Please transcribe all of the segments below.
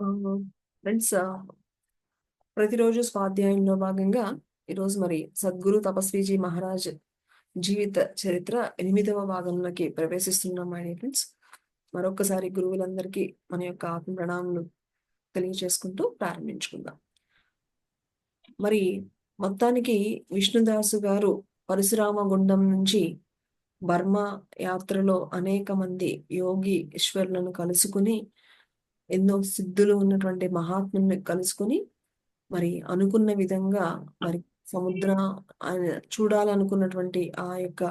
Friends, ప్రతిరోజు స్వాధ్యాయంలో భాగంగా ఈరోజు మరి సద్గురు తపస్వీజీ మహారాజ్ జీవిత చరిత్ర 8వ భాగంలోకి ప్రవేశిస్తున్నాం. అండి ఫ్రెండ్స్, మరొకసారి గురువులందరికీ మన యొక్క ఆత్మ ప్రణామాలు తెలియజేసుకుంటూ ప్రారంభించుకుందాం. మరి మొత్తానికి విష్ణుదాసు గారు పరశురామ గుండం నుంచి బర్మా యాత్రలో అనేక మంది యోగి ఈశ్వరులను కలుసుకుని, ఎన్నో సిద్ధులు ఉన్నటువంటి మహాత్ముల్ని కలుసుకుని, మరి అనుకున్న విధంగా మరి సముద్రం ఆయన చూడాలనుకున్నటువంటి ఆ యొక్క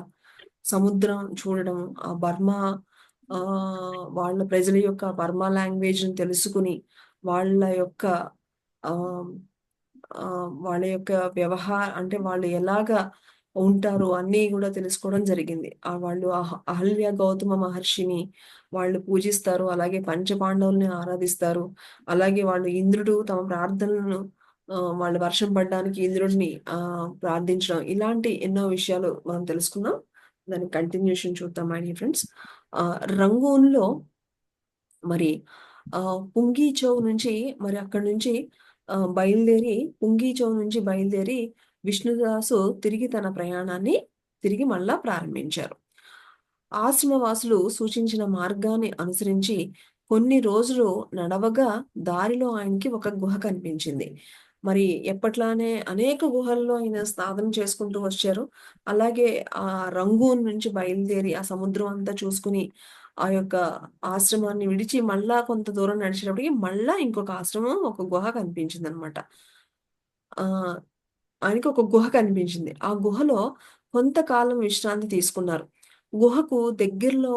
సముద్రం చూడడం, ఆ బర్మా వాళ్ళ ప్రజల యొక్క బర్మా లాంగ్వేజ్ని తెలుసుకుని వాళ్ళ యొక్క ఆ వాళ్ళ యొక్క అంటే వాళ్ళు ఎలాగా ఉంటారు అన్నీ కూడా తెలుసుకోవడం జరిగింది. వాళ్ళు అహల్య గౌతమ మహర్షిని వాళ్ళు పూజిస్తారు. అలాగే పంచపాండవుల్ని ఆరాధిస్తారు. అలాగే వాళ్ళు ఇంద్రుడు తమ ప్రార్థనలను వాళ్ళు వర్షం పడడానికి ఇంద్రుడిని ప్రార్థించడం, ఇలాంటి ఎన్నో విషయాలు మనం తెలుసుకున్నాం. దాని కంటిన్యూషన్ చూద్దాం మై డియర్ ఫ్రెండ్స్. రంగూన్‌లో మరి పుంగీచౌ నుంచి మరి అక్కడి నుంచి పుంగీచౌ నుంచి బయలుదేరి విష్ణుదాసు తిరిగి తన ప్రయాణాన్ని మళ్ళా ప్రారంభించారు. ఆశ్రమవాసులు సూచించిన మార్గాన్ని అనుసరించి కొన్ని రోజులు నడవగా దారిలో ఆయనకి ఒక గుహ కనిపించింది. మరి ఎప్పట్లానే అనేక గుహల్లో ఆయన సాధన చేసుకుంటూ వచ్చారు. అలాగే ఆ రంగూన్ నుంచి బయలుదేరి ఆ సముద్రం అంతా చూసుకుని ఆ యొక్క ఆశ్రమాన్ని విడిచి మళ్ళా కొంత దూరం నడిచేటప్పటికి మళ్ళా ఇంకొక ఆశ్రమం, ఒక గుహ కనిపించిందనమాట. ఆయనకి ఒక గుహ కనిపించింది. ఆ గుహలో కొంతకాలం విశ్రాంతి తీసుకున్నారు. గుహకు దగ్గరలో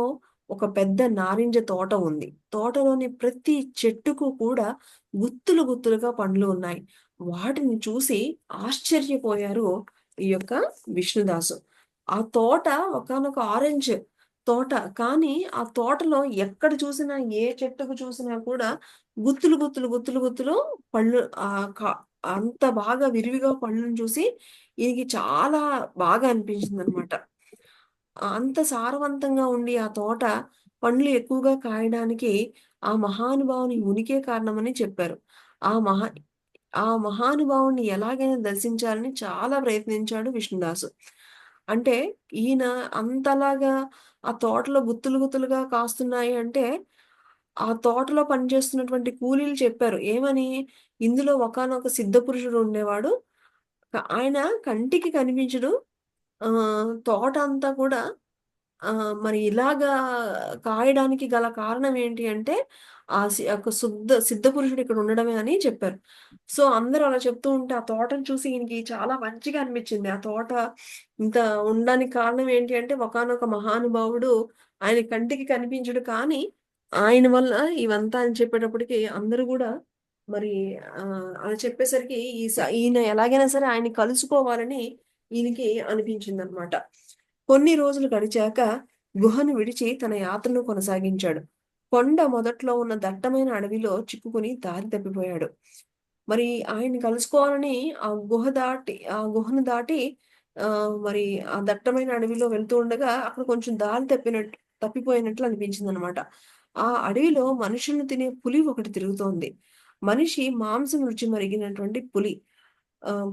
ఒక పెద్ద నారింజ తోట ఉంది. తోటలోని ప్రతి చెట్టుకు కూడా గుత్తులు గుత్తులుగా పండ్లు ఉన్నాయి. వాటిని చూసి ఆశ్చర్యపోయారు ఈ యొక్క విష్ణుదాసు. ఆ తోట ఒకానొక ఆరెంజ్ తోట. కానీ ఆ తోటలో ఎక్కడ చూసినా, ఏ చెట్టుకు చూసినా కూడా గుత్తులు గుత్తులు గుత్తులు గుత్తులు పళ్ళు, అంత బాగా విరివిగా పళ్ళను చూసి ఈయనకి చాలా బాగా అనిపించిందనమాట. అంత సారవంతంగా ఉండి ఆ తోట పండ్లు ఎక్కువగా కాయడానికి ఆ మహానుభావుని ఉనికే కారణమని చెప్పారు. ఆ మహా ఆ మహానుభావుడిని ఎలాగైనా దర్శించాలని చాలా ప్రయత్నించాడు విష్ణుదాసు. అంటే ఈయన అంతలాగా ఆ తోటలో గుత్తులు గుత్తులుగా కాస్తున్నాయి అంటే, ఆ తోటలో పనిచేస్తున్నటువంటి కూలీలు చెప్పారు. ఏమని? ఇందులో ఒకానొక సిద్ధపురుషుడు ఉండేవాడు. ఆయన కంటికి కనిపించడు. తోట అంతా కూడా మరి ఇలాగా కాయడానికి గల కారణం ఏంటి అంటే, ఒక సిద్ధపురుషుడు ఇక్కడ ఉండడమే అని చెప్పారు. సో, అందరూ అలా చెప్తూ ఉంటే ఆ తోటను చూసి ఈయనకి చాలా మంచిగా అనిపించింది. ఆ తోట ఇంత ఉండడానికి కారణం ఏంటి అంటే, ఒకానొక మహానుభావుడు ఆయన కంటికి కనిపించడు కానీ, ఆయన వల్ల ఇవంతా అని చెప్పేటప్పటికి అందరూ గూడా మరి అలా చెప్పేసరికి ఈయన ఎలాగైనా సరే ఆయన్ని కలుసుకోవాలని ఈయనకి అనిపించిందనమాట. కొన్ని రోజులు గడిచాక గుహను విడిచి తన యాత్రను కొనసాగించాడు. కొండ మొదట్లో ఉన్న దట్టమైన అడవిలో చిక్కుకుని దారి తప్పిపోయాడు. మరి ఆయన్ని కలుసుకోవాలని ఆ గుహను దాటి మరి ఆ దట్టమైన అడవిలో వెళ్తూ ఉండగా అక్కడ కొంచెం దారి తప్పిపోయినట్లు అనిపించిందనమాట. ఆ అడవిలో మనుషులను తినే పులి ఒకటి తిరుగుతోంది. మనిషి మాంసం రుచి మరిగినటువంటి పులి. ఆహ్,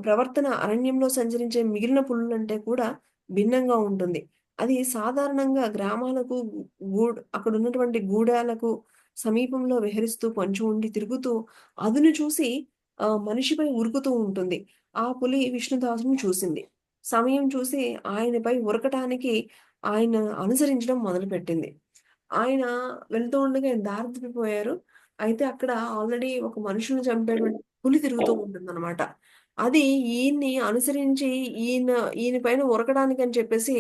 ప్రవర్తన అరణ్యంలో సంచరించే మిగిలిన పులులంటే కూడా భిన్నంగా ఉంటుంది. అది సాధారణంగా గ్రామాలకు, అక్కడున్నటువంటి గూడాలకు సమీపంలో విహరిస్తూ పొంచి ఉండి తిరుగుతూ అదును చూసి మనిషిపై ఉరుకుతూ ఉంటుంది. ఆ పులి విష్ణుదాసుని చూసింది. సమయం చూసి ఆయనపై ఉరకటానికి ఆయన అనుసరించడం మొదలుపెట్టింది. ఆయన వెళ్తూ ఉండగా ఆయన దారి తప్పిపోయారు. అయితే అక్కడ ఆల్రెడీ ఒక మనుషుల్ని చంపేటువంటి పులి తిరుగుతూ ఉంటుందనమాట. అది ఈయన్ని అనుసరించి ఈయన పైన ఉరకడానికని చెప్పేసి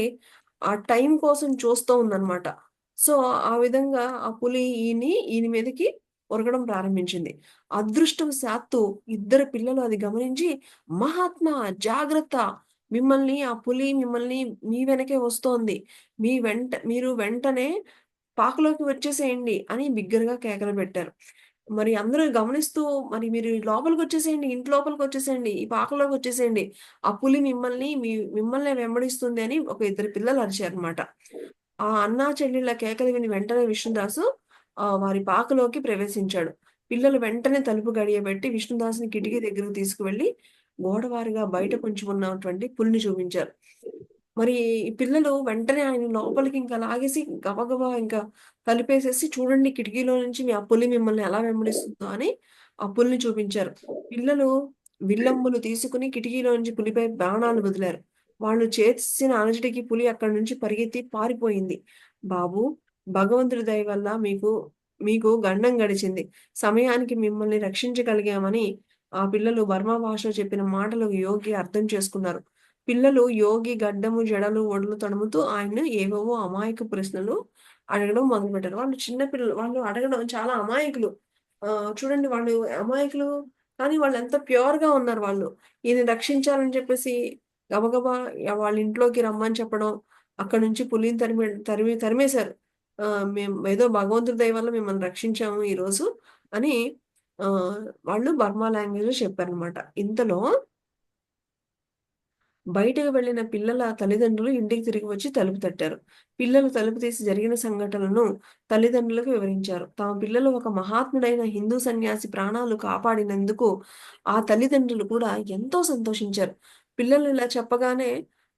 ఆ టైం కోసం చూస్తూ ఉందనమాట. సో, ఆ విధంగా ఆ పులి ఈయన మీదకి ఉరకడం ప్రారంభించింది. అదృష్టవశాత్తు ఇద్దరు పిల్లలు అది గమనించి, "మహాత్మా జాగ్రత్త! ఆ పులి మిమ్మల్ని మీ వెనకే వస్తోంది. మీరు వెంటనే పాకలోకి వచ్చేసేయండి" అని బిగ్గరగా కేకలు పెట్టారు. మరి అందరూ గమనిస్తూ, మరి మీరు లోపలికొచ్చేసేయండి, ఇంటి లోపలికొచ్చేసేయండి, ఈ పాకలోకొచ్చేసేయండి. ఆ పులి మిమ్మల్నే వెంబడిస్తుంది అని ఒక ఇద్దరు పిల్లలు అరిచారన్నమాట. ఆ అన్నా చెల్లెళ్ళ కేకలు విని వెంటనే విష్ణుదాసు వారి పాకలోకి ప్రవేశించాడు. పిల్లలు వెంటనే తలుపు గడియబెట్టి విష్ణుదాసుని కిటికీ దగ్గరకు తీసుకువెళ్ళి గోడవారుగా బయట పొంచి ఉన్నటువంటి పులిని చూపించారు. మరి ఈ పిల్లలు వెంటనే ఆయన లోపలికి ఇంకా లాగేసి గబగబా ఇంకా తలుపేసేసి చూడండి కిటికీలో నుంచి ఆ పులి మిమ్మల్ని ఎలా వెంబడిస్తుందో అని ఆ పులిని చూపించారు. పిల్లలు విల్లంబులు తీసుకుని కిటికీలో నుంచి పులిపై బాణాలు వదిలారు. వాళ్ళు చేసిన అలజడికి పులి అక్కడి నుంచి పరిగెత్తి పారిపోయింది. బాబూ! భగవంతుడి దయ వల్ల మీకు గండం గడిచింది. సమయానికి మిమ్మల్ని రక్షించగలిగామని ఆ పిల్లలు బర్మా భాషలో చెప్పిన మాటలు యోగి అర్థం చేసుకున్నారు. పిల్లలు యోగి గడ్డము, జడలు, ఒడులు తడుముతూ ఆయన్ను ఏవేవో అమాయక ప్రశ్నలు అడగడం మొదలుపెట్టారు. వాళ్ళు చిన్న పిల్లలు. వాళ్ళు అడగడం చాలా అమాయకులు. చూడండి వాళ్ళు అమాయకులు కానీ వాళ్ళెంత ప్యూర్‌గా ఉన్నారు వాళ్ళు. ఈయన్ని రక్షించాలని చెప్పేసి గబగబా వాళ్ళ ఇంట్లోకి రమ్మని చెప్పడం. అక్కడి నుంచి పులిని తరిమేశారు. మేము ఏదో భగవంతుడి దయ వల్ల మిమ్మల్ని రక్షించాము ఈరోజు అని వాళ్ళు బర్మా లాంగ్వేజ్‌లో చెప్పారనమాట. ఇంతలో బయటకు వెళ్ళిన పిల్లల తల్లిదండ్రులు ఇంటికి తిరిగి వచ్చి తలుపు తట్టారు. పిల్లలు తలుపు తీసి జరిగిన సంఘటనలను తల్లిదండ్రులకు వివరించారు. తమ పిల్లలు ఒక మహాత్ముడైన హిందూ సన్యాసి ప్రాణాలు కాపాడినందుకు ఆ తల్లిదండ్రులు కూడా ఎంతో సంతోషించారు. పిల్లలు ఇలా చెప్పగానే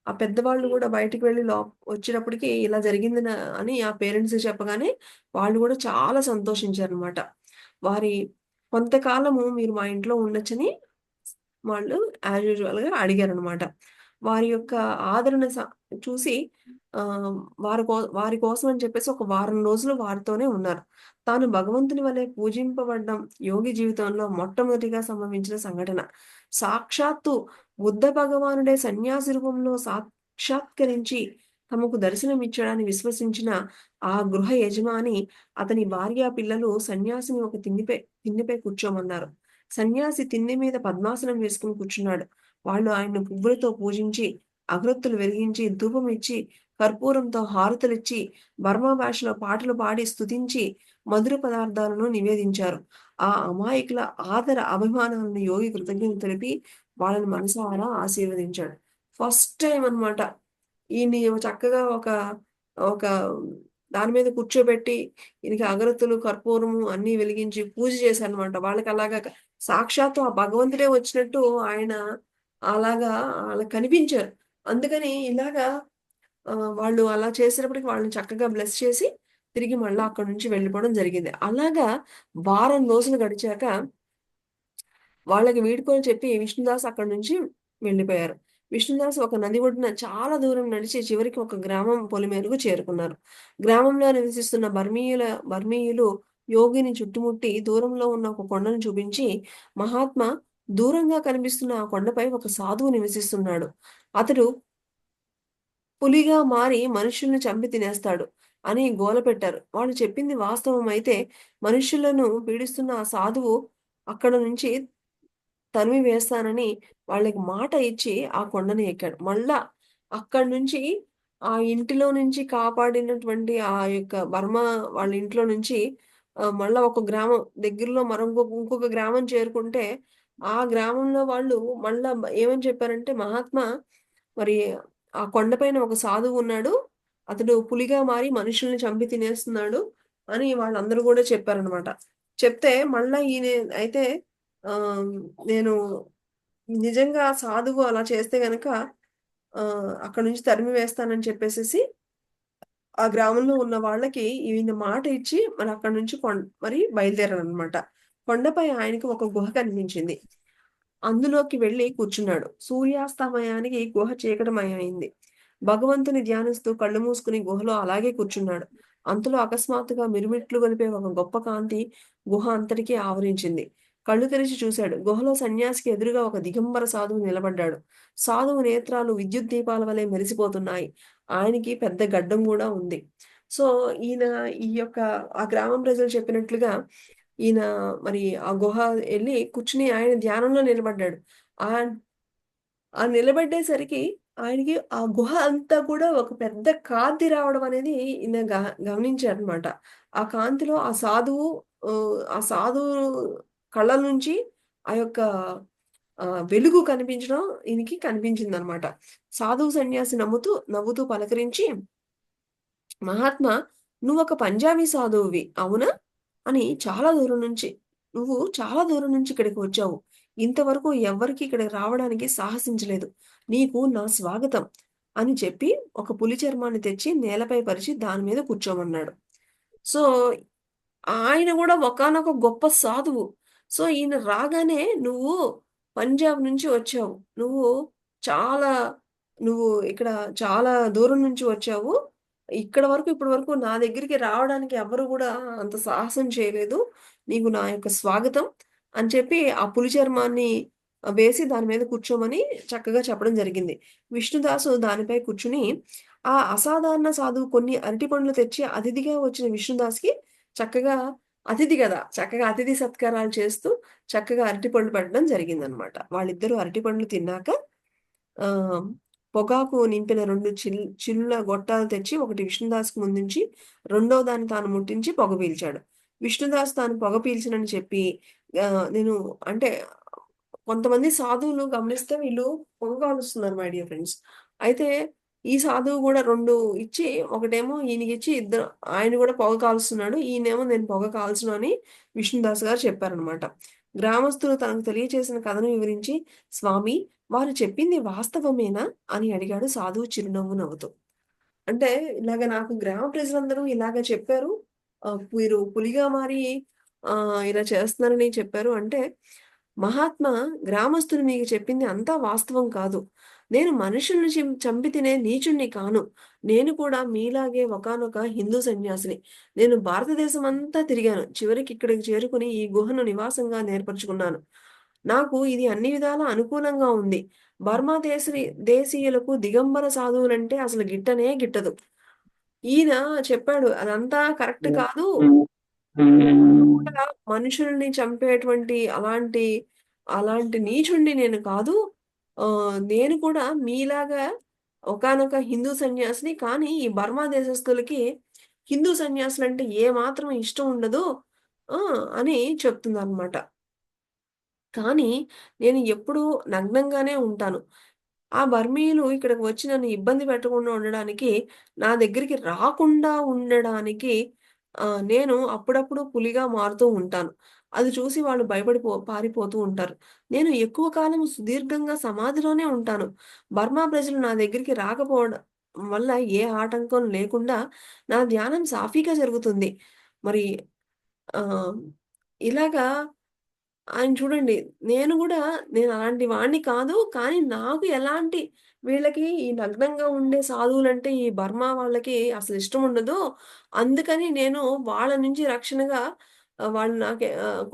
ఆ పెద్దవాళ్ళు కూడా బయటికి వెళ్లి వచ్చినప్పటికి ఇలా జరిగింది అని ఆ పేరెంట్స్‌కి చెప్పగానే వాళ్ళు కూడా చాలా సంతోషించారనమాట. వారి కొంతకాలము మీరు మా ఇంట్లో ఉండొచ్చని వాళ్ళు యాజ్ యూజువల్‌గా అడిగారనమాట. వారి యొక్క ఆదరణ చూసి ఆహ్, వారి కోసం అని చెప్పేసి ఒక వారం రోజులు వారితోనే ఉన్నారు. తాను భగవంతుని వలె పూజింపబడ్డం యోగి జీవితంలో మొట్టమొదటిగా సంభవించిన సంఘటన. సాక్షాత్తు బుద్ధ భగవానుడే సన్యాసి రూపంలో సాక్షాత్కరించి తమకు దర్శనమిచ్చాడని విశ్వసించిన ఆ గృహ యజమాని, అతని భార్య, పిల్లలు సన్యాసిని ఒక తిన్నెపై కూర్చోమన్నారు. సన్యాసి తిన్నె మీద పద్మాసనం వేసుకొని కూర్చున్నాడు. వాళ్ళు ఆయన్ను పువ్వులతో పూజించి, అగరొత్తులు వెలిగించి, ధూపమిచ్చి, కర్పూరంతో హారతులిచ్చి, బర్మా భాషలో పాటలు పాడి స్తుతించి, మధుర పదార్థాలను నివేదించారు. ఆ అమాయకుల ఆదర అభిమానాలను యోగి కృతజ్ఞతలు తెలిపి, వాళ్ళని మనసారా ఆశీర్వదించాడు. ఫస్ట్ టైమ్ అన్నమాట. ఈయన్ని చక్కగా ఒక దాని మీద కూర్చోబెట్టి, ఈయనకి అగరొత్తులు, కర్పూరము అన్నీ వెలిగించి పూజ చేశారన్నమాట. వాళ్ళకలాగా సాక్షాత్తు ఆ భగవంతుడే వచ్చినట్టు ఆయన అలాగా ఆళ్ళకి కనిపించారు. అందుకని ఇలాగా వాళ్ళు అలా చేసినప్పటికి వాళ్ళని చక్కగా బ్లెస్ చేసి, తిరిగి మళ్ళా అక్కడి నుంచి వెళ్ళిపోవడం జరిగింది. అలాగా వారం రోజులు గడిచాక వాళ్ళకి వీడ్కోలు చెప్పి విష్ణుదాస్ అక్కడి నుంచి వెళ్ళిపోయారు. విష్ణుదాస్ ఒక నది ఒడ్డున చాలా దూరం నడిచి చివరికి ఒక గ్రామం పొలిమేరకు చేరుకున్నారు. గ్రామంలో నివసిస్తున్న బర్మీయులు యోగిని చుట్టుముట్టి దూరంలో ఉన్న ఒక కొండను చూపించి, మహాత్మా దూరంగా కనిపిస్తున్న ఆ కొండపై ఒక సాధువు నివసిస్తున్నాడు. అతడు పులిగా మారి మనుషుల్ని చంపి తినేస్తాడు అని గోలపెట్టారు. వాళ్ళు చెప్పింది వాస్తవమైతే మనుషులను పీడిస్తున్న ఆ సాధువు అక్కడ నుంచి తరిమి వేస్తానని వాళ్ళకి మాట ఇచ్చి ఆ కొండని ఎక్కాడు. మళ్ళా అక్కడి నుంచి ఆ ఇంటిలో నుంచి కాపాడినటువంటి ఆ యొక్క బర్మా వాళ్ళ ఇంట్లో నుంచి మళ్ళా ఒక గ్రామం దగ్గరలో ఇంకొక గ్రామం చేరుకుంటే, ఆ గ్రామంలో వాళ్ళు మళ్ళా ఏమని చెప్పారంటే, "మహాత్మా మరి ఆ కొండపైన ఒక సాధువు ఉన్నాడు. అతడు పులిగా మారి మనుషుల్ని చంపి తినేస్తున్నాడు" అని వాళ్ళందరూ గూడా చెప్పారనమాట. చెప్తే మళ్ళా ఈయన అయితే ఆహ్, నేను నిజంగా సాధువు అలా చేస్తే గనక అక్కడి నుంచి తరిమి వేస్తానని చెప్పేసేసి, ఆ గ్రామంలో ఉన్న వాళ్ళకి ఈయన మాట ఇచ్చి మరి అక్కడి నుంచి మరి బయలుదేరారనమాట. కొండపై ఆయనకి ఒక గుహ కనిపించింది. అందులోకి వెళ్లి కూర్చున్నాడు. సూర్యాస్తమయానికి గుహ చీకటిమయమైంది. భగవంతుని ధ్యానిస్తూ కళ్ళు మూసుకుని గుహలో అలాగే కూర్చున్నాడు. అంతలో అకస్మాత్తుగా మిరుమిట్లు గొలిపే ఒక గొప్ప కాంతి గుహ అంతటికీ ఆవరించింది. కళ్ళు తెరిచి చూశాడు. గుహలో సన్యాసికి ఎదురుగా ఒక దిగంబర సాధువు నిలబడ్డాడు. సాధువు నేత్రాలు విద్యుత్ దీపాల వలె మెరిసిపోతున్నాయి. ఆయనకి పెద్ద గడ్డం గూడా ఉంది. సో, ఈయన ఈ యొక్క ఆ గ్రామం ప్రజలు చెప్పినట్లుగా ఈయన మరి ఆ గుహ ఎళ్లి కూర్చొని ఆయన ధ్యానంలో నిలబడ్డాడు. ఆహ్, ఆ నిలబడేసరికి ఆయనకి ఆ గుహ అంతా కూడా ఒక పెద్ద కాంతి రావడం అనేది ఈయన గమనించారనమాట. ఆ కాంతిలో ఆ సాధువు కళ్ళ నుంచి ఆ యొక్క వెలుగు కనిపించడం ఈయనకి కనిపించిందనమాట. సాధువు సన్యాసి నవ్వుతూ పలకరించి, "మహాత్మా నువ్వొక పంజాబీ సాధువువి అవునా?" అని చాలా దూరం నుంచి, "నువ్వు చాలా దూరం నుంచి ఇక్కడికి వచ్చావు. ఇంతవరకు ఎవ్వరికీ ఇక్కడికి రావడానికి సాహసించలేదు. నీకు నా స్వాగతం" అని చెప్పి ఒక పులి చర్మాన్ని తెచ్చి నేలపై పరిచి దాని మీద కూర్చోమన్నాడు. సో, ఆయన గూడా ఒకానొక గొప్ప సాధువు. సో, ఈయన రాగానే "నువ్వు పంజాబ్ నుంచి వచ్చావు. చాలా నువ్వు ఇక్కడ చాలా దూరం నుంచి వచ్చావు. ఇక్కడ వరకు ఇప్పటి వరకు నా దగ్గరికి రావడానికి ఎవ్వరు గూడా అంత సాహసం చేయలేదు. నీకు నా యొక్క స్వాగతం" అని చెప్పి ఆ పులి చర్మాన్ని వేసి దాని మీద కూర్చోమని చక్కగా చెప్పడం జరిగింది. విష్ణుదాసు దానిపై కూర్చొని ఆ అసాధారణ సాధువు కొన్ని అరటిపండ్లు తెచ్చి అతిథిగా వచ్చిన విష్ణుదాస్‌కి చక్కగా అతిథి గదా! చక్కగా అతిథి సత్కారాలు చేస్తూ చక్కగా అరటిపండ్లు పెట్టడం జరిగిందనమాట. వాళ్ళిద్దరూ అరటిపండ్లు తిన్నాక ఆహ్, పొగాకు నింపిన 2 చిల్లుల గొట్టాలు తెచ్చి ఒకటి విష్ణుదాస్‌కి ముందుంచి, రెండో దాన్ని తాను ముట్టించి పొగ పీల్చాడు. విష్ణుదాస్ తాను పొగ పీల్చనని చెప్పి నేను అంటే కొంతమంది సాధువులు గమనిస్తే వీళ్ళు పొగ కాలుస్తున్నారు మై డియర్ ఫ్రెండ్స్. అయితే ఈ సాధువు గూడా 2 ఇచ్చి ఒకటేమో ఈయనకిచ్చి ఆయన గూడా పొగ కాలుస్తున్నాడు. ఈయనేమో నేను పొగ కాల్చను అని విష్ణుదాస్ గారు చెప్పారనమాట. గ్రామస్తులు తనకు తెలియచేసిన కథను వివరించి, "స్వామి వారు చెప్పింది వాస్తవమేనా?" అని అడిగాడు సాధువు చిరునవ్వు నవ్వుతూ. అంటే ఇలాగ నాకు గ్రామ ప్రజలందరూ ఇలాగ చెప్పారు. మీరు పులిగా మారి ఇలా చేస్తున్నారని చెప్పారు. అంటే మహాత్మా గ్రామస్తులు మీకు చెప్పింది అంతా వాస్తవం కాదు. నేను మనుషుల్ని చంపి తినే నీచుడిని కాను. నేను కూడా మీలాగే ఒకానొక హిందూ సన్యాసిని. నేను భారతదేశమంతా తిరిగాను. చివరికి ఇక్కడికి చేరుకొని ఈ గుహను నివాసంగా ఏర్పరచుకున్నాను. నాకు ఇది అన్ని విధాలా అనుకూలంగా ఉంది. బర్మా దేశీయులకు దిగంబర సాధువులంటే అసలు గిట్టనే గిట్టదు. ఈయన చెప్పాడు అదంతా కరెక్ట్ కాదు. నేను కూడా మనుషుల్ని చంపేటువంటి అలాంటి నీచుడిని నేను కాదు. నేను కూడా మీలాగా ఒకానొక హిందూ సన్యాసిని. కానీ ఈ బర్మా దేశస్థులకి హిందూ సన్యాసులంటే ఏమాత్రం ఇష్టం ఉండదు. ఆ! అని చెప్తుందనమాట. కానీ నేను ఎప్పుడూ నగ్నంగానే ఉంటాను. ఆ బర్మీయులు ఇక్కడికి వచ్చి నన్ను ఇబ్బంది పెట్టకుండా ఉండడానికి, నా దగ్గరికి రాకుండా ఉండడానికి నేను అప్పుడప్పుడు పులిగా మారుతూ ఉంటాను. అది చూసి వాళ్ళు పారిపోతూ ఉంటారు. నేను ఎక్కువ కాలం సుదీర్ఘంగా సమాధిలోనే ఉంటాను. బర్మా ప్రజలు నా దగ్గరికి రాకపోవడం వల్ల ఏ ఆటంకం లేకుండా నా ధ్యానం సాఫీగా జరుగుతుంది. మరి ఆహ్, ఇలాగా ఆయన చూడండి. నేను అలాంటి వాడిని కాదు. కానీ నాకు ఎలాంటి వీళ్ళకి ఈ నగ్నంగా ఉండే సాధువులంటే ఈ బర్మా వాళ్ళకి అసలిష్టం ఉండదు. అందుకని నేను వాళ్ళ నుంచి రక్షణగా వాళ్ళు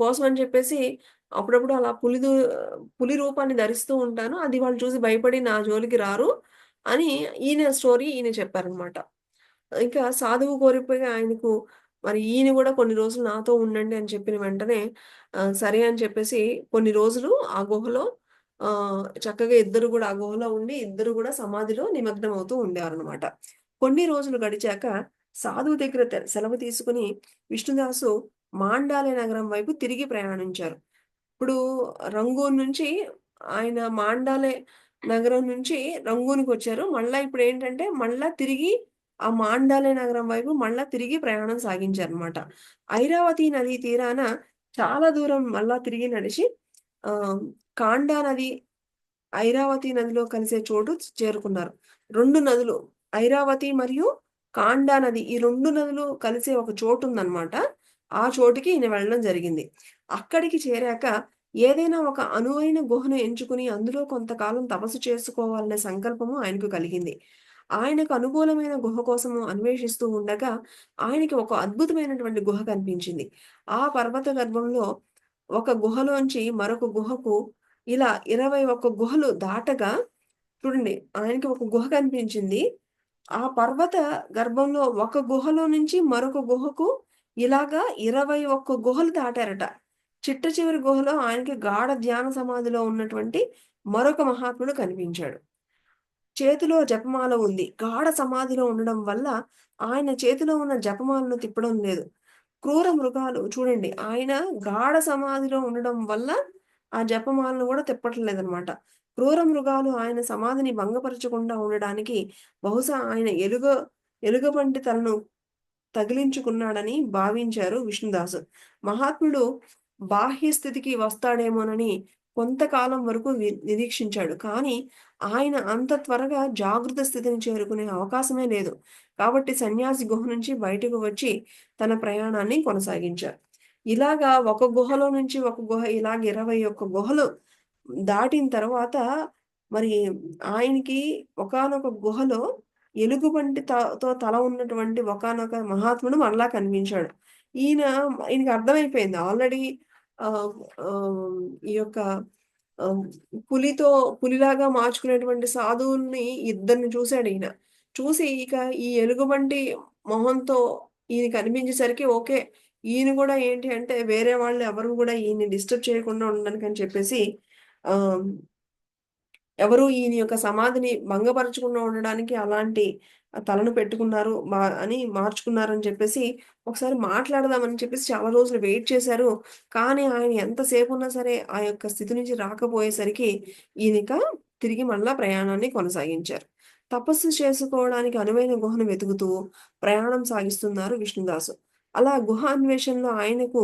కోసం అని చెప్పేసి అప్పుడప్పుడు అలా పులి రూపాన్ని ధరిస్తూ ఉంటాను. అది వాళ్ళు చూసి భయపడి నా జోలికి రారు అని ఈయన చెప్పారనమాట. ఇంకా సాధువు కోరికపై ఆయనకు మరి ఈయన గూడా కొన్ని రోజులు నాతో ఉండండి అని చెప్పిన వెంటనే సరే అని చెప్పేసి కొన్ని రోజులు ఆ గుహలో చక్కగా ఇద్దరు గూడా ఆ గుహలో ఉండి ఇద్దరు గూడా సమాధిలో నిమగ్నమవుతూ ఉండేవారనమాట. కొన్ని రోజులు గడిచాక సాధువు దగ్గర సెలవు తీసుకొని విష్ణుదాసు మాండాలే నగరం వైపు తిరిగి ప్రయాణించారు. ఇప్పుడు రంగూన్ నుంచి ఆయన మాండాలే నగరం నుంచి రంగూన్‌కొచ్చారు. మళ్ళా ఇప్పుడేంటంటే, మళ్ళా తిరిగి ఆ మాండాలే నగరం వైపు మళ్ళా తిరిగి ప్రయాణం సాగించారనమాట. ఐరావతి నదీ తీరాన చాలా దూరం మళ్ళా తిరిగి నడిచి ఆహ్, కాండా నది, ఐరావతి నదిలో కలిసే చోటు చేరుకున్నారు. 2 నదులు ఐరావతి మరియు కాండా నది ఈ 2 నదులు కలిసే ఒక చోటుందనమాట. ఆ చోటికి ఈయన వెళ్ళడం జరిగింది. అక్కడికి చేరాక ఏదైనా ఒక అనువైన గుహను ఎంచుకుని అందులో కొంతకాలం తపస్సు చేసుకోవాలనే సంకల్పము ఆయనకు కలిగింది. ఆయనకు అనుకూలమైన గుహ కోసము అన్వేషిస్తూ ఉండగా ఆయనకి ఒక అద్భుతమైనటువంటి గుహ కనిపించింది. ఆ పర్వత గర్భంలో ఒక గుహలోంచి మరొక గుహకు ఇలా 21 గుహలు దాటగా చూడండి ఆయనకి ఒక గుహ కనిపించింది. ఆ పర్వత గర్భంలో ఒక గుహలో నుంచి మరొక గుహకు ఇలాగా 21 గుహలు దాటారట. చిట్ట చివరి గుహలో ఆయనకి గాఢ ధ్యాన సమాధిలో ఉన్నటువంటి మరొక మహాత్ముడు కనిపించాడు. చేతిలో జపమాల ఉంది. గాఢ సమాధిలో ఉండడం వల్ల ఆయన చేతిలో ఉన్న జపమాలను తిప్పడం లేదు. క్రూర మృగాలు చూడండి ఆయన గాఢ సమాధిలో ఉండడం వల్ల ఆ జపమాలను గూడా తిప్పటం లేదనమాట. క్రూర మృగాలు ఆయన సమాధిని భంగపరచకుండా ఉండడానికి బహుశా ఆయన ఎలుగుబంటి తలను తగిలించుకున్నాడని భావించారు విష్ణుదాసు. మహాత్ముడు బాహ్య స్థితికి వస్తాడేమోనని కొంతకాలం వరకు నిరీక్షించాడు. కానీ ఆయన అంత త్వరగా జాగృత స్థితిని చేరుకునే అవకాశమే లేదు. కాబట్టి సన్యాసి గుహ నుంచి బయటకు వచ్చి తన ప్రయాణాన్ని కొనసాగించారు. ఇలాగా ఒక గుహలో నుంచి ఒక గుహ ఇలాగ 21 గుహలు దాటిన తర్వాత మరి ఆయనకి ఒకానొక గుహలో ఎలుగుబంటి తో తల ఉన్నటువంటి ఒకానొక మహాత్ముడు మరలా కనిపించాడు. ఈయన ఈయనకి అర్థమైపోయింది. ఆల్రెడీ ఆహ్, ఆహ్, ఈ యొక్క ఆహ్, పులితో పులిలాగా మార్చుకునేటువంటి సాధువుల్ని ఇద్దరిని చూసాడీయన. చూసి ఇక ఈ ఎలుగుబంటి మొహంతో ఈయన కనిపించేసరికి ఓకే. ఈయన గూడా ఏంటి అంటే వేరే వాళ్ళు ఎవరు గూడా ఈయన్ని డిస్టర్బ్ చేయకుండా ఉండడానికని చెప్పేసి ఆహ్ ఎవరు ఈయన యొక్క సమాధిని భంగపరచకుండా ఉండడానికి అలాంటి తలను పెట్టుకున్నారు అని మార్చుకున్నారని చెప్పేసి ఒకసారి మాట్లాడదామని చెప్పేసి చాలా రోజులు వెయిట్ చేశారు. కానీ ఆయన ఎంతసేపున్నా సరే ఆ యొక్క స్థితి నుంచి రాకపోయేసరికి ఈయనిక తిరిగి మళ్ళా ప్రయాణాన్ని కొనసాగించారు. తపస్సు చేసుకోవడానికి అనువైన గుహను వెతుకుతూ ప్రయాణం సాగిస్తున్నారు విష్ణుదాసు. అలా గుహ అన్వేషణలో ఆయనకు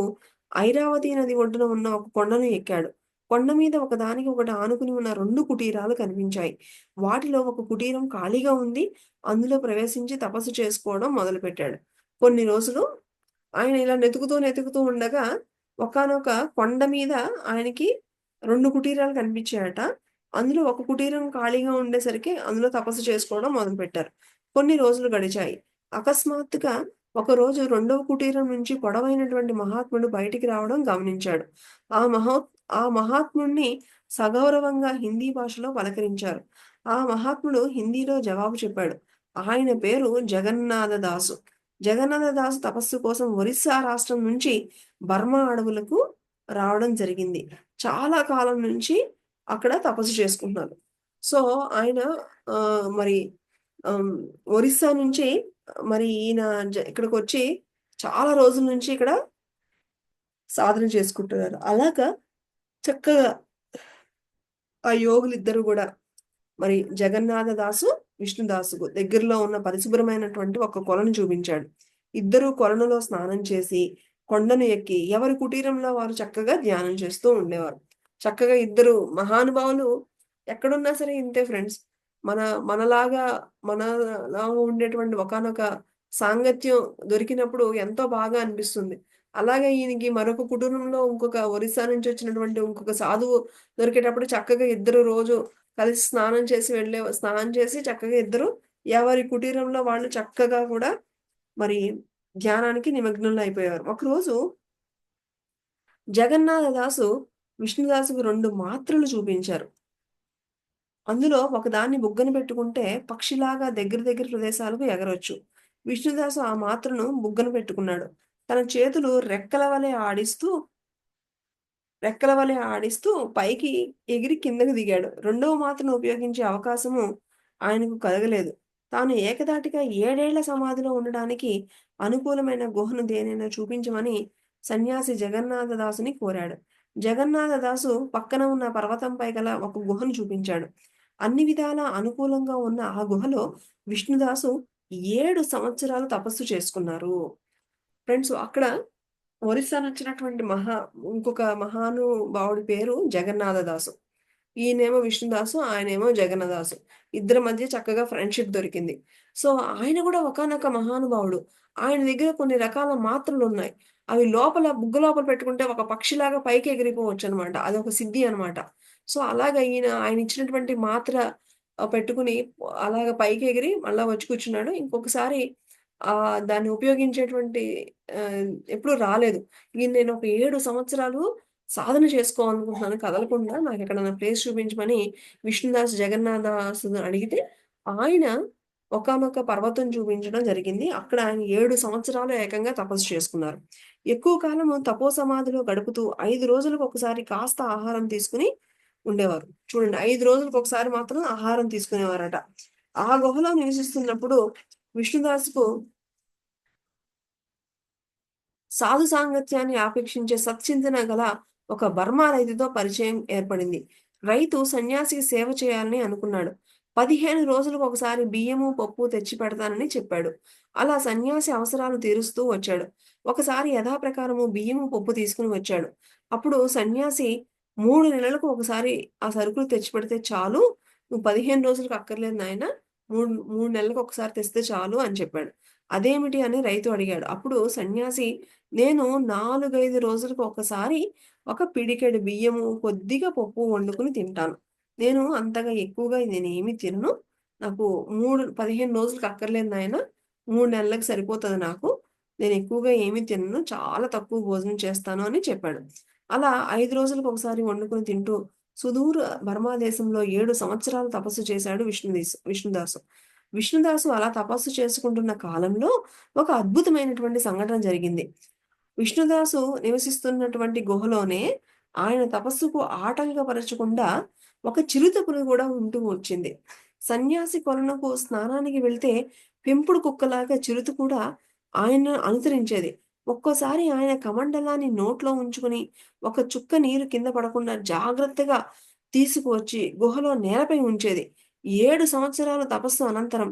ఐరావతి నది ఒడ్డున ఉన్న ఒక కొండను ఎక్కాడు. కొండ మీద ఒకదానికి ఒకటి ఆనుకుని ఉన్న 2 కుటీరాలు కనిపించాయి. వాటిలో ఒక కుటీరం ఖాళీగా ఉంది. అందులో ప్రవేశించి తపస్సు చేసుకోవడం మొదలుపెట్టాడు. కొన్ని రోజులు ఆయన ఇలా వెతుకుతూ ఉండగా ఒకానొక కొండ మీద ఆయనకి 2 కుటీరాలు కనిపించాయట. అందులో ఒక కుటీరం ఖాళీగా ఉండేసరికి అందులో తపస్సు చేసుకోవడం మొదలుపెట్టారు. కొన్ని రోజులు గడిచాయి. అకస్మాత్తుగా ఒకరోజు రెండవ కుటీరం నుంచి పొడవైనటువంటి మహాత్ముడు బయటికి రావడం గమనించాడు. ఆ మహో ఆ మహాత్ముడిని సగౌరవంగా హిందీ భాషలో పలకరించారు. ఆ మహాత్ముడు హిందీలో జవాబు చెప్పాడు. ఆయన పేరు జగన్నాథదాసు. జగన్నాథదాసు తపస్సు కోసం ఒరిస్సా రాష్ట్రం నుంచి బర్మా అడవులకు రావడం జరిగింది. చాలా కాలం నుంచి అక్కడ తపస్సు చేసుకుంటున్నారు. సో, ఆయన మరి ఆహ్, ఒరిస్సా నుంచి మరి ఈయన ఇక్కడికొచ్చి చాలా రోజుల నుంచి ఇక్కడ సాధన చేసుకుంటున్నారు. అలాగా చక్కగా ఆ యోగులిద్దరూ గూడా మరి జగన్నాథ దాసు, విష్ణుదాసుకు దగ్గరలో ఉన్న పరిశుభ్రమైనటువంటి ఒక కొలను చూపించాడు. ఇద్దరూ కొలనులో స్నానం చేసి, కొండను ఎక్కి ఎవరి కుటీరంలో వారు చక్కగా ధ్యానం చేస్తూ ఉండేవారు. చక్కగా ఇద్దరు మహానుభావులు ఎక్కడున్నా సరే ఇంతే ఫ్రెండ్స్. మన మనలాగా మనలాగా ఉండేటువంటి ఒకానొక సాంగత్యం దొరికినప్పుడు ఎంతో బాగా అనిపిస్తుంది. అలాగే ఈయనకి మరొక కుటుంబంలో ఇంకొక ఒరిస్సా నుంచి వచ్చినటువంటి ఇంకొక సాధువు దొరికేటప్పుడు చక్కగా ఇద్దరు రోజు కలిసి స్నానం చేసి చక్కగా ఇద్దరు ఎవరి కుటీరంలో వాళ్ళు చక్కగా కూడా మరి ధ్యానానికి నిమగ్నులు అయిపోయారు. ఒకరోజు జగన్నాథదాసు విష్ణుదాసుకు 2 మాత్రలు చూపించారు. అందులో ఒకదాన్ని బుగ్గన పెట్టుకుంటే పక్షిలాగా దగ్గర దగ్గర ప్రదేశాలకు ఎగరొచ్చు. విష్ణుదాసు ఆ మాత్రను బుగ్గన పెట్టుకున్నాడు. తన చేతులు రెక్కల వలె ఆడిస్తూ పైకి ఎగిరి కిందకు దిగాడు. రెండవ మాత్రను ఉపయోగించే అవకాశము ఆయనకు కలగలేదు. తాను ఏకధాటిగా 7 ఏళ్ల సమాధిలో ఉండడానికి అనుకూలమైన గుహను దేనైనా చూపించమని సన్యాసి జగన్నాథదాసుని కోరాడు. జగన్నాథదాసు పక్కన ఉన్న పర్వతంపై గల ఒక గుహను చూపించాడు. అన్ని విధాలా అనుకూలంగా ఉన్న ఆ గుహలో విష్ణుదాసు 7 సంవత్సరాలు తపస్సు చేసుకున్నారు. ఫ్రెండ్స్ అక్కడ ఒరిస్సా నుంచినటువంటి ఇంకొక మహానుభావుడి పేరు జగన్నాథదాసు. ఈయనేమో విష్ణుదాసు, ఆయనేమో జగన్నాథదాసు. ఇద్దరి మధ్య చక్కగా ఫ్రెండ్‌షిప్ దొరికింది. సో, ఆయన గూడా ఒకానొక మహానుభావుడు. ఆయన దగ్గర కొన్ని రకాల మాత్రలున్నాయి. అవి బుగ్గ లోపల పెట్టుకుంటే ఒక పక్షిలాగా పైకి ఎగిరిపోవచ్చనమాట. అదొక సిద్ధి అనమాట. సో, అలాగా ఆయన ఇచ్చినటువంటి మాత్ర పెట్టుకొని అలాగా పైకి ఎగిరి మళ్ళా వచ్చి కూర్చున్నాడు. ఇంకొకసారి దాన్ని ఉపయోగించేటువంటి ఎప్పుడు రాలేదు. నేను ఒక 7 సంవత్సరాలు సాధన చేసుకోవాలనుకుంటున్నాను కదలకుండా. నాకెక్కడైనా ప్లేస్ చూపించమని విష్ణుదాస్, జగన్నాథదాసుని అడిగితే, ఆయన ఒకానొక పర్వతం చూపించడం జరిగింది. అక్కడ ఆయన 7 సంవత్సరాలు ఏకంగా తపస్సు చేసుకున్నారు. ఎక్కువ కాలము తపో సమాధిలో గడుపుతూ 5 రోజులకు ఒకసారి కాస్త ఆహారం తీసుకొని ఉండేవారు. చూడండి 5 రోజులకు ఒకసారి మాత్రం ఆహారం తీసుకునేవారట. ఆ గుహలో నివసిస్తున్నప్పుడు విష్ణుదాసుకు సాధు సాంగత్యాన్ని ఆపేక్షించే సత్చింతన గల ఒక బర్మా రైతుతో పరిచయం ఏర్పడింది. రైతు సన్యాసికి సేవ చేయాలని అనుకున్నాడు. 15 రోజులకు ఒకసారి బియ్యము, పప్పు తెచ్చి పెడతానని చెప్పాడు. అలా సన్యాసి అవసరాలు తీరుస్తూ వచ్చాడు. ఒకసారి యథాప్రకారము బియ్యము, పప్పు తీసుకొని వచ్చాడు. అప్పుడు సన్యాసి 3 నెలలకు ఒకసారి ఆ సరుకులు తెచ్చిపెడితే చాలు. నువ్వు 15 రోజులకు అక్కర్లేదు నాయనా. 3 నెలలకు ఒకసారి తెస్తే చాలు అని చెప్పాడు. అదేమిటి అని రైతు అడిగాడు. అప్పుడు సన్యాసి, నేను 4, 5 రోజులకు ఒకసారి ఒక పిడికెడు బియ్యము, కొద్దిగా పప్పు వండుకొని తింటాను. నేను అంతగా ఎక్కువగా నేనేమి తినను. నాకు 15 రోజులకి అక్కర్లేదు నాయనా. 3 నెలలకు సరిపోతది నాకు. నేను ఎక్కువగా ఏమి తినను. చాలా తక్కువ భోజనం చేస్తాను అని చెప్పాడు. అలా 5 రోజులకు ఒకసారి వండుకొని తింటూ సుదూర బర్మా దేశంలో 7 సంవత్సరాలు తపస్సు చేశాడు విష్ణుదాసు. విష్ణుదాసు అలా తపస్సు చేసుకుంటున్న కాలంలో ఒక అద్భుతమైనటువంటి సంఘటన జరిగింది. విష్ణుదాసు నివసిస్తున్నటువంటి గుహలోనే ఆయన తపస్సుకు ఆటంకపరచకుండా ఒక చిరుతపులి కూడా ఉంటూ వచ్చింది. సన్యాసి కొలనుకు స్నానానికి వెళ్తే పెంపుడు కుక్కలాగా చిరుత కూడా ఆయన్ను అనుసరించేది. ఒక్కోసారి ఆయన కమండలాన్ని నోట్లో ఉంచుకొని ఒక చుక్క నీరు కింద పడకుండా జాగ్రత్తగా తీసుకువచ్చి గుహలో నేలపై ఉంచేది. 7 సంవత్సరాల తపస్సు అనంతరం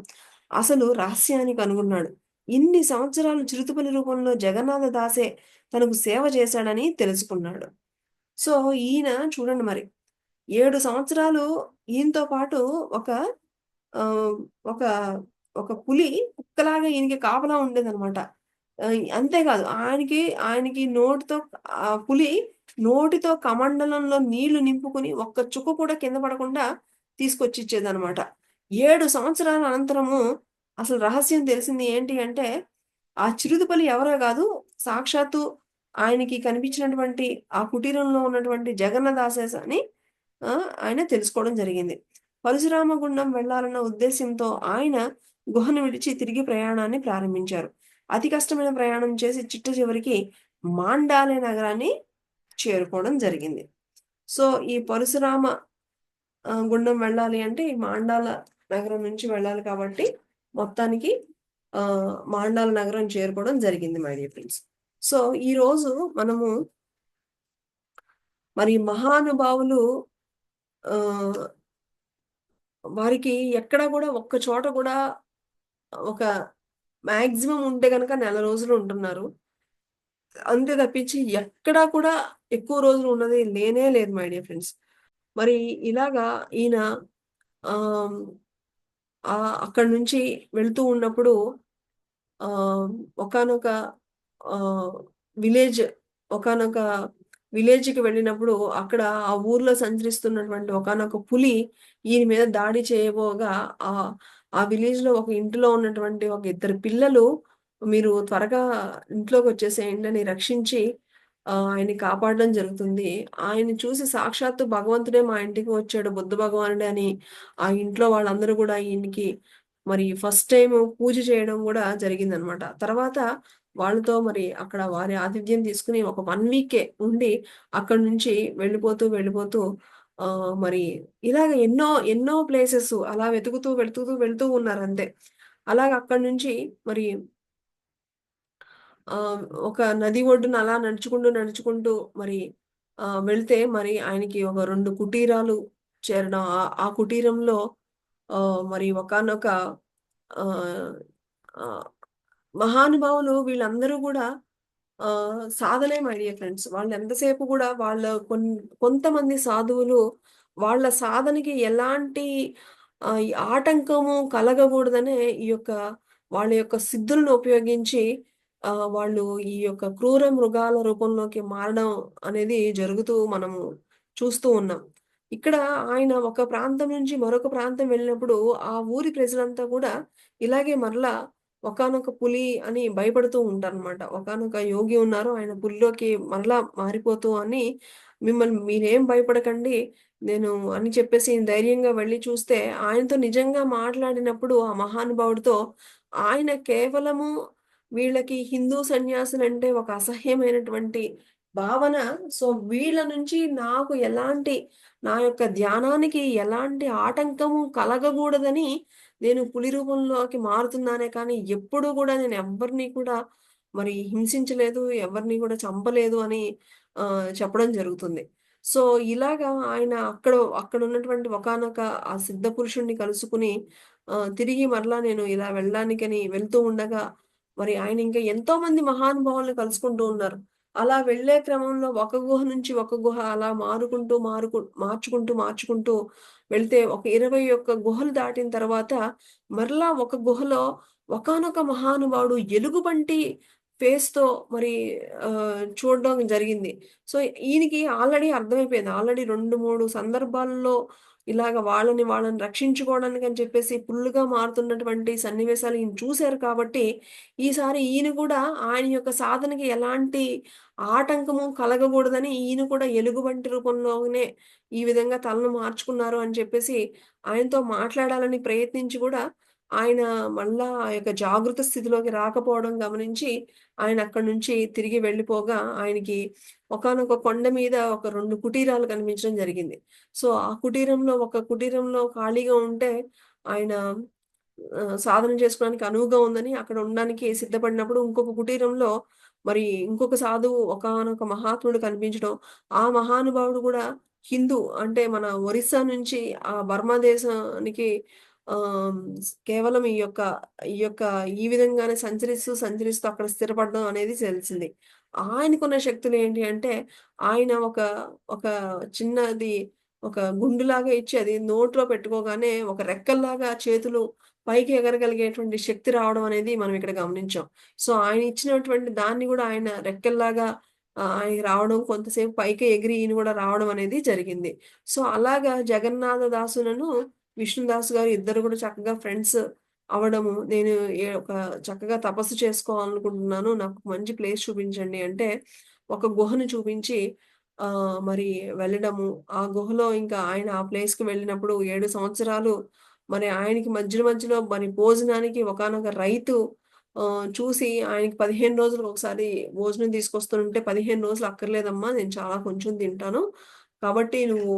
అసలు రహస్యాన్ని కనుగొన్నాడు. ఇన్ని సంవత్సరాలు చిరుతపులి రూపంలో జగన్నాథ దాసే తనకు సేవ చేశాడని తెలుసుకున్నాడు. సో, ఈయన చూడండి మరి 7 సంవత్సరాలు ఈయనతో పాటు ఒక ఆహ్, ఒక ఒక పులి కుక్కలాగా ఈయనకి కాపలా ఉండేదనమాట. అంతేకాదు ఆయనకి నోటితో పులి నోటితో కమండలంలో నీళ్లు నింపుకొని ఒక్క చుక్క కూడా కింద పడకుండా తీసుకొచ్చి ఇచ్చేదనమాట. 7 సంవత్సరాల అనంతరము అసలు రహస్యం తెలిసింది ఏంటి అంటే, ఆ చిరుతపులి ఎవరో గాదు, సాక్షాత్తు ఆయనకి కనిపించినటువంటి ఆ కుటీరంలో ఉన్నటువంటి జగన్నాథాసేస అని ఆయన తెలుసుకోవడం జరిగింది. పరశురామగుండం వెళ్ళాలన్న ఉద్దేశ్యంతో ఆయన గుహను విడిచి తిరిగి ప్రయాణాన్ని ప్రారంభించారు. అతి కష్టమైన ప్రయాణం చేసి చిట్ట చివరికి మాండాలే నగరాన్ని చేరుకోవడం జరిగింది. సో, ఈ పరశురామ గుండం వెళ్ళాలి అంటే ఈ మాండాల నగరం నుంచి వెళ్ళాలి కాబట్టి మొత్తానికి మాండాల నగరం చేరుకోవడం జరిగింది మై డియర్ ఫ్రెండ్స్. సో, ఈరోజు మనము మరి మహానుభావులు ఆహ్, వారికి ఎక్కడ గూడా ఒక్క చోట గూడా ఒక మాక్సిమం ఉంటే గనక నెల రోజులు ఉంటున్నారు. అంతే తప్పించి ఎక్కడా కూడా ఎక్కువ రోజులు ఉన్నది లేనే లేదు మై డియర్ ఫ్రెండ్స్. మరి ఇలాగా ఈయన ఆహ్, అక్కడి నుంచి వెళ్తూ ఉన్నప్పుడు ఆహ్, ఒకానొక ఆహ్, విలేజ్ ఒకానొక విలేజ్‌కి వెళ్ళినప్పుడు అక్కడ ఆ ఊర్లో సంచరిస్తున్నటువంటి ఒకానొక పులి ఈయన మీద దాడి చేయబోగా ఆహ్, ఆ విలేజ్‌లో ఒక ఇంటిలో ఉన్నటువంటి ఒక ఇద్దరు పిల్లలు మీరు త్వరగా ఇంట్లోకొచ్చేసేయండి అని రక్షించి ఆయన్ని కాపాడడం జరుగుతుంది. ఆయన్ని చూసి సాక్షాత్తు భగవంతుడే మా ఇంటికి వచ్చాడు బుద్ధ భగవానుడే అని ఆ ఇంట్లో వాళ్ళందరూ గూడా ఈయనకి మరి ఫస్ట్ టైము పూజ చేయడం గూడా జరిగిందనమాట. తర్వాత వాళ్ళతో మరి అక్కడ వారి ఆతిథ్యం తీసుకొని ఒక 1 వీకే ఉండి అక్కడి నుంచి వెళ్ళిపోతూ మరి ఇలాగ ఎన్నో ప్లేసెస్ అలా వెతుకుతూ వెళ్తూ ఉన్నారంతే. అలాగ అక్కడి నుంచి మరి ఒక నది ఒడ్డున అలా నడుచుకుంటూ మరి వెళ్తే మరి ఆయనకి ఒక 2 కుటీరాలు చేరడం. ఆ కుటీరంలో మరి ఒకానొక ఆహ్, ఆహ్, మహానుభావులు వీళ్ళందరూ గూడా సాధలే మై డియర్ ఫ్రెండ్స్. వాళ్ళెంతసేపు గూడా కొంతమంది సాధువులు వాళ్ళ సాధనకి ఎలాంటి ఈ ఆటంకము కలగకూడదనే ఈ యొక్క వాళ్ళ యొక్క సిద్ధులను ఉపయోగించి వాళ్ళు ఈ యొక్క క్రూర మృగాల రూపంలోకి మారడం అనేది జరుగుతూ మనము చూస్తూ ఉన్నాం. ఇక్కడ ఆయన ఒక ప్రాంతం నుంచి మరొక ప్రాంతం వెళ్ళినప్పుడు ఆ ఊరి ప్రజలంతా కూడా ఇలాగే మరలా ఒకానొక పులి అని భయపడుతూ ఉంటారనమాట. ఒకానొక యోగి ఉన్నారు. ఆయన పులిలోకి మరలా మారిపోతూ అని మిమ్మల్ని మీరేం భయపడకండి. నేను అని చెప్పేసి ధైర్యంగా వెళ్లి చూస్తే ఆయనతో నిజంగా మాట్లాడినప్పుడు ఆ మహానుభావుడితో ఆయన కేవలము వీళ్ళకి హిందూ సన్యాసులంటే ఒక అసహ్యమైనటువంటి భావన. సో, వీళ్ళ నుంచి నాకు నా యొక్క ధ్యానానికి ఎలాంటి ఆటంకము కలగగూడదని నేను పులి రూపంలోకి మారుతున్నానే కానీ, ఎప్పుడూ గూడా నేను ఎవ్వరిని కూడా మరి హింసించలేదు, ఎవరిని గూడా చంపలేదు అని చెప్పడం జరుగుతుంది. సో, ఇలాగా ఆయన అక్కడున్నటువంటి ఒకానొక ఆ సిద్ధ పురుషుడిని కలుసుకొని తిరిగి మరలా నేను ఇలా వెళ్ళడానికని వెళ్తూ ఉండగా, మరి ఆయన ఇంకా ఎంతోమంది మహానుభావుల్ని కలుసుకుంటూ ఉన్నారు. అలా వెళ్ళే క్రమంలో ఒక గుహ నుంచి ఒక గుహ అలా మార్చుకుంటూ వెళ్తే ఒక 21 గుహలు దాటిన తర్వాత మరలా ఒక గుహలో ఒకానొక మహానుభావుడు ఎలుగుబంటి ఫేస్‌తో మరి చూడడం జరిగింది. సో, ఈయనకి ఆల్రెడీ అర్థమైపోయింది. ఆల్రెడీ 2, 3 సందర్భాల్లో ఇలాగ వాళ్ళని రక్షించుకోవడానికని చెప్పేసి ఫుల్లుగా మారుతున్నటువంటి సన్నివేశాలు ఈయన చూసారు కాబట్టి, ఈసారి ఈయన కూడా ఆయన యొక్క సాధనకి ఎలాంటి ఆటంకము కలగకూడదని ఈయన కూడా ఎలుగుబంటి రూపంలోనే ఈ విధంగా తలను మార్చుకున్నారు అని చెప్పేసి ఆయనతో మాట్లాడాలని ప్రయత్నించి కూడా ఆయన మళ్ళా ఆ యొక్క జాగృత స్థితిలోకి రాకపోవడం గమనించి ఆయన అక్కడి నుంచి తిరిగి వెళ్ళిపోగా ఆయనకి ఒకానొక కొండ మీద ఒక 2 కుటీరాలు కనిపించడం జరిగింది. సో, ఆ ఒక కుటీరంలో ఖాళీగా ఉంటే ఆయన సాధన చేసుకోవడానికి అనువుగా ఉందని అక్కడ ఉండడానికి సిద్ధపడినప్పుడు ఇంకొక కుటీరంలో మరి ఇంకొక సాధువు ఒకానొక మహాత్ముడు కనిపించడం, ఆ మహానుభావుడు గూడా హిందూ అంటే మన ఒరిస్సా నుంచి బర్మా దేశానికి ఆహ్, కేవలం ఈ యొక్క ఈ విధంగానే సంచరిస్తూ అక్కడ స్థిరపడడం అనేది తెలిసింది. ఆయనకున్న శక్తులేంటి అంటే, ఆయన ఒక చిన్నది ఒక గుండులాగా ఇచ్చి అది నోట్లో పెట్టుకోగానే ఒక రెక్కల్లాగా చేతులు పైకి ఎగరగలిగేటువంటి శక్తి రావడం అనేది మనం ఇక్కడ గమనించాం. సో, ఆయన ఇచ్చినటువంటి దాన్ని గూడా ఆయన రెక్కల్లాగా ఆయనకి రావడం, కొంతసేపు పైకి ఎగిరి ఈయన గూడా రావడం అనేది జరిగింది. సో, అలాగా జగన్నాథ దాసులను విష్ణుదాస్ గారు ఇద్దరు గూడా చక్కగా ఫ్రెండ్స్ అవ్వడము, నేను ఒక చక్కగా తపస్సు చేసుకోవాలనుకుంటున్నాను. నాకు మంచి ప్లేస్ చూపించండి అంటే, ఒక గుహను చూపించి మరి వెళ్ళడము. ఆ గుహలో ఇంకా ఆయన ఆ ప్లేస్‌కి వెళ్ళినప్పుడు 7 సంవత్సరాలు మరి ఆయనకి మధ్యలో మరి భోజనానికి ఒకానొక రైతు చూసి ఆయనకి 15 రోజులకు ఒకసారి భోజనం తీసుకొస్తుంటే, "15 రోజులు అక్కర్లేదమ్మా! నేను చాలా కొంచెం తింటాను. కాబట్టి నువ్వు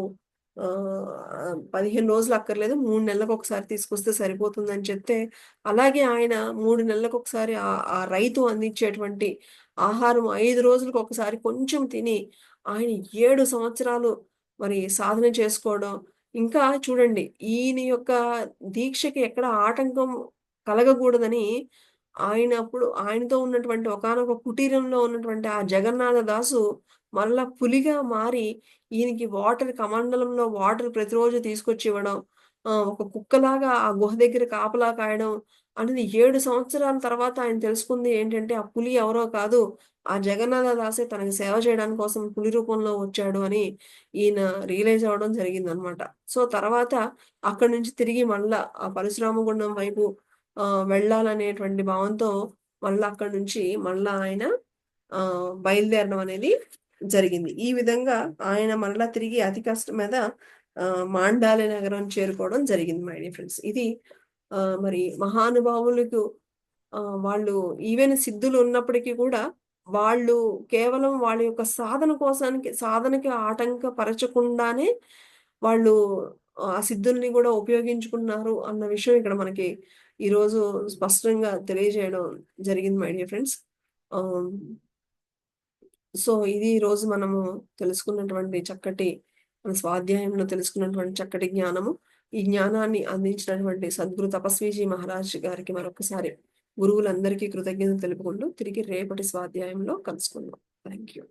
15 రోజులు అక్కర్లేదు. 3 నెలలకొకసారి తీసుకొస్తే సరిపోతుందని చెప్తే, అలాగే ఆయన 3 నెలలకొకసారి ఆ రైతు అందించేటువంటి ఆహారం 5 రోజులకొకసారి కొంచెం తిని, ఆయన 7 సంవత్సరాలు మరి సాధన చేసుకోవడం. ఇంకా చూడండి ఈయన యొక్క దీక్షకి ఎక్కడ ఆటంకం కలగకూడదని ఆయనతో ఉన్నటువంటి ఒకానొక కుటీరంలో ఉన్నటువంటి ఆ జగన్నాథ దాసు మళ్ళా పులిగా మారి ఈయనకి కమండలంలో వాటర్ ప్రతిరోజు తీసుకొచ్చి ఇవ్వడం. ఒక కుక్కలాగా ఆ గుహ దగ్గర కాపలా కాయడం అనేది 7 సంవత్సరాల తర్వాత ఆయన తెలుసుకుంది ఏంటంటే, ఆ పులి ఎవరో కాదు, ఆ జగన్నాథ దాసే తనకి సేవ చేయడం కోసం పులి రూపంలో వచ్చాడు అని ఈయన రియలైజ్ అవ్వడం జరిగిందనమాట. సో, తర్వాత అక్కడి నుంచి తిరిగి మళ్ళా ఆ పరశురామ గుండం వైపు వెళ్ళాలనేటువంటి భావంతో మళ్ళా అక్కడి నుంచి మళ్ళా ఆయన బయలుదేరడం అనేది జరిగింది. ఈ విధంగా ఆయన మరలా తిరిగి అతి కష్టం మీద మాండాల నగరం చేరుకోవడం జరిగింది మై డియర్ ఫ్రెండ్స్. ఇది మరి మహానుభావులకు వాళ్ళు ఈవెన్ సిద్ధులు ఉన్నప్పటికీ కూడా వాళ్ళు కేవలం వాళ్ళ యొక్క సాధనకి ఆటంకపరచకుండానే వాళ్ళు ఆ సిద్ధుల్ని గూడా ఉపయోగించుకున్నారు అన్న విషయం ఇక్కడ మనకి ఈరోజు స్పష్టంగా తెలియజేయడం జరిగింది మై డియర్ ఫ్రెండ్స్. ఆహ్ సో, ఇది ఈరోజు మనము తెలుసుకున్నటువంటి మన స్వాధ్యాయంలో తెలుసుకున్నటువంటి చక్కటి జ్ఞానము. ఈ జ్ఞానాన్ని అందించినటువంటి సద్గురు తపస్వీజీ మహారాజ్ గారికి మరొకసారి గురువులందరికీ కృతజ్ఞతలు తెలుపుకుంటూ తిరిగి రేపటి స్వాధ్యాయంలో కలుసుకుందాం. Thank you.